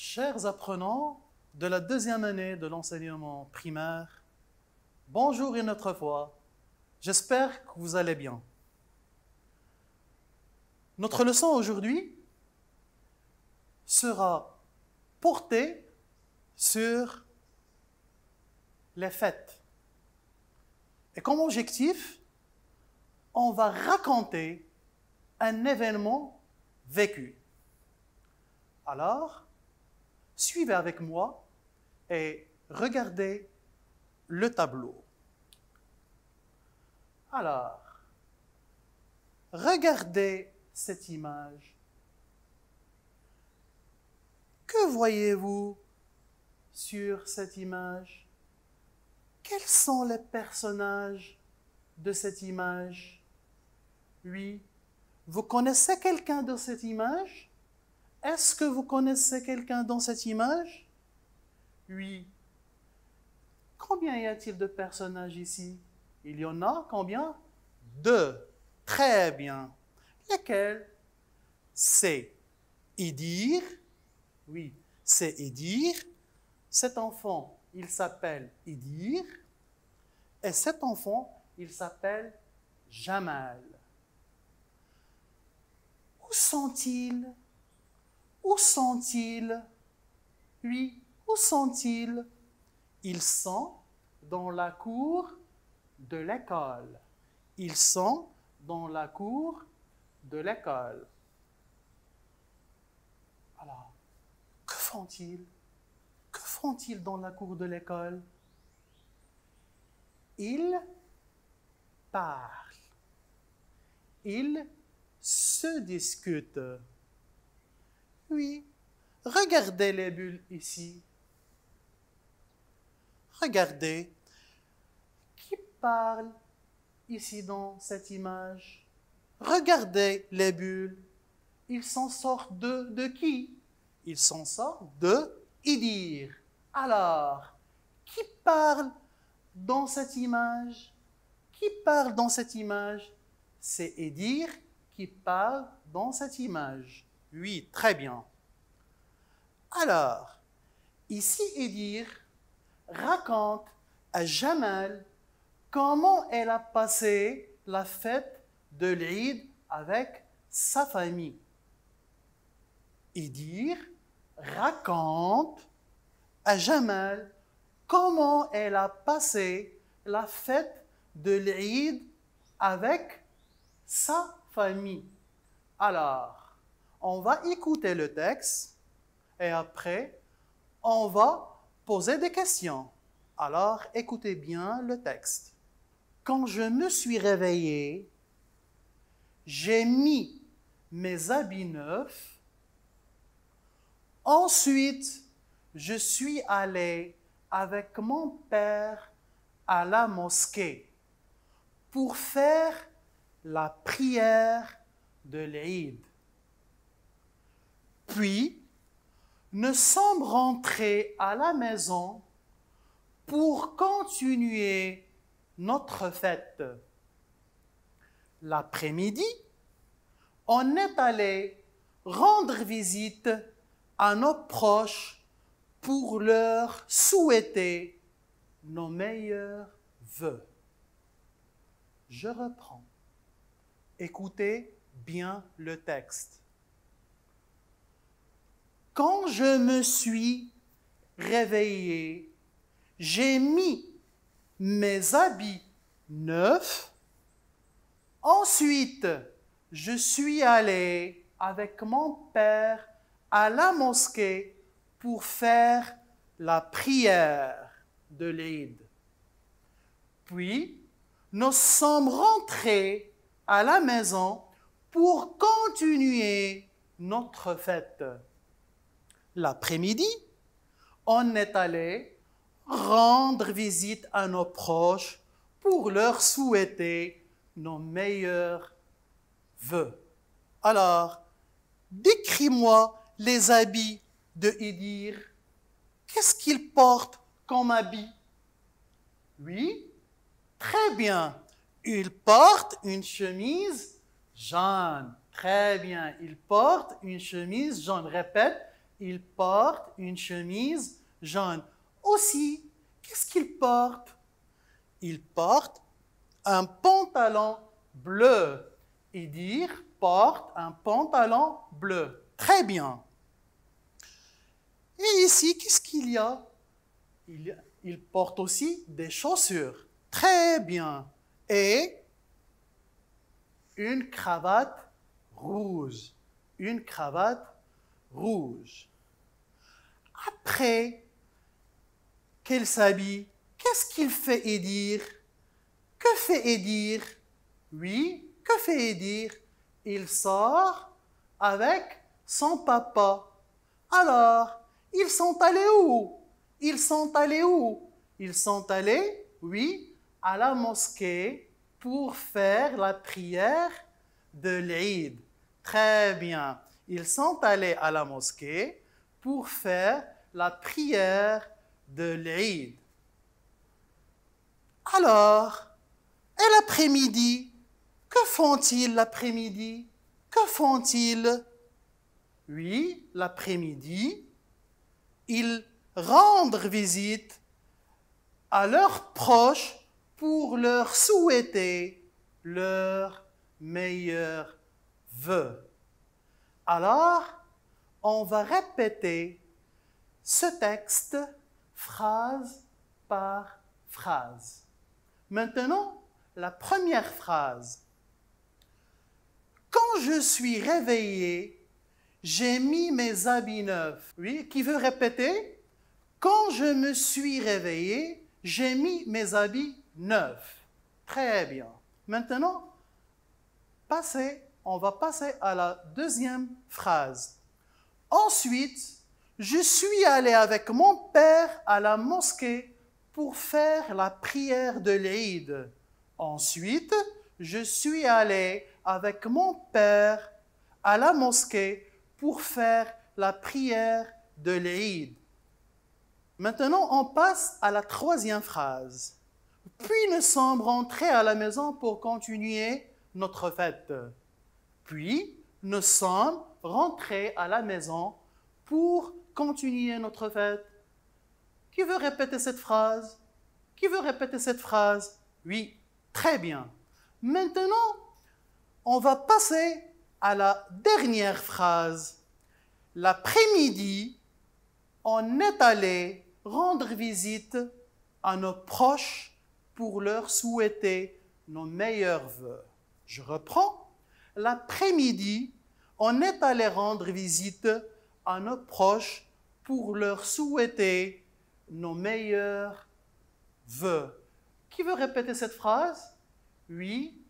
Chers apprenants de la deuxième année de l'enseignement primaire, bonjour une autre fois. J'espère que vous allez bien. Notre leçon aujourd'hui sera portée sur les fêtes. Et comme objectif, on va raconter un événement vécu. Alors, suivez avec moi et regardez le tableau. Alors, regardez cette image. Que voyez-vous sur cette image? Quels sont les personnages de cette image? Oui, vous connaissez quelqu'un de cette image? Est-ce que vous connaissez quelqu'un dans cette image? Oui. Combien y a-t-il de personnages ici? Il y en a combien? 2. Très bien. Lesquels? C'est Idir. Oui, c'est Idir. Cet enfant, il s'appelle Idir. Et cet enfant, il s'appelle Jamal. Où sont-ils? Où sont-ils? Oui, où sont-ils? Ils sont dans la cour de l'école. Ils sont dans la cour de l'école. Alors, que font-ils? Que font-ils dans la cour de l'école? Ils parlent. Ils se discutent. Oui, regardez les bulles ici. Regardez. Qui parle ici dans cette image? Regardez les bulles. Ils s'en sortent de qui? Ils s'en sortent de Idir. Alors, qui parle dans cette image? Qui parle dans cette image? C'est Idir qui parle dans cette image. Oui, très bien. Alors, ici, Idir raconte à Jamal comment elle a passé la fête de l'Eid avec sa famille. Idir raconte à Jamal comment elle a passé la fête de l'Eid avec sa famille. Alors, on va écouter le texte et après, on va poser des questions. Alors, écoutez bien le texte. Quand je me suis réveillé, j'ai mis mes habits neufs. Ensuite, je suis allé avec mon père à la mosquée pour faire la prière de l'Eid. Puis, nous sommes rentrés à la maison pour continuer notre fête. L'après-midi, on est allé rendre visite à nos proches pour leur souhaiter nos meilleurs vœux. Je reprends. Écoutez bien le texte. Quand je me suis réveillé, j'ai mis mes habits neufs. Ensuite, je suis allé avec mon père à la mosquée pour faire la prière de l'Eid. Puis, nous sommes rentrés à la maison pour continuer notre fête. L'après-midi, on est allé rendre visite à nos proches pour leur souhaiter nos meilleurs vœux. Alors, décris-moi les habits de Idir. Qu'est-ce qu'il porte comme habit? Oui, très bien. Il porte une chemise jaune. Très bien. Il porte une chemise jaune. Répète. Il porte une chemise jaune. Aussi, qu'est-ce qu'il porte? Il porte un pantalon bleu. Et dire porte un pantalon bleu. Très bien. Et ici, qu'est-ce qu'il y a? Il porte aussi des chaussures. Très bien. Et une cravate rouge. Une cravate rouge. Après qu'elle s'habille, qu'est-ce qu'il fait Edir? Que fait Edir? Oui, que fait Edir? Il sort avec son papa. Alors, ils sont allés où? Ils sont allés où? Ils sont allés, oui, à la mosquée pour faire la prière de l'Eid. Très bien. Ils sont allés à la mosquée pour faire la prière de l'Eid. Alors, et l'après-midi, que font-ils l'après-midi? Que font-ils? Oui, l'après-midi, ils rendent visite à leurs proches pour leur souhaiter leurs meilleurs vœux. Alors, on va répéter ce texte phrase par phrase. Maintenant, la première phrase. Quand je suis réveillé, j'ai mis mes habits neufs. Oui, qui veut répéter? Quand je me suis réveillé, j'ai mis mes habits neufs. Très bien. Maintenant, on va passer à la deuxième phrase. Ensuite, je suis allé avec mon père à la mosquée pour faire la prière de l'Eid. Ensuite, je suis allé avec mon père à la mosquée pour faire la prière de l'Eid. Maintenant, on passe à la troisième phrase. Puis nous sommes rentrés à la maison pour continuer notre fête. Puis nous sommes rentrés à la maison pour continuer notre fête. Qui veut répéter cette phrase? Qui veut répéter cette phrase? Oui, très bien. Maintenant, on va passer à la dernière phrase. L'après-midi, on est allé rendre visite à nos proches pour leur souhaiter nos meilleurs vœux. Je reprends. L'après-midi, on est allé rendre visite à nos proches pour leur souhaiter nos meilleurs vœux. Qui veut répéter cette phrase? Oui,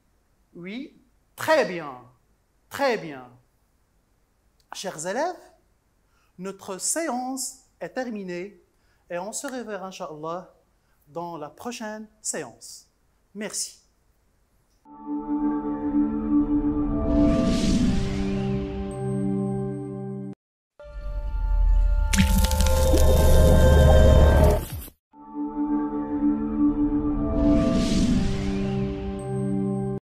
oui, très bien, très bien. Chers élèves, notre séance est terminée et on se reverra, Inch'Allah, dans la prochaine séance. Merci.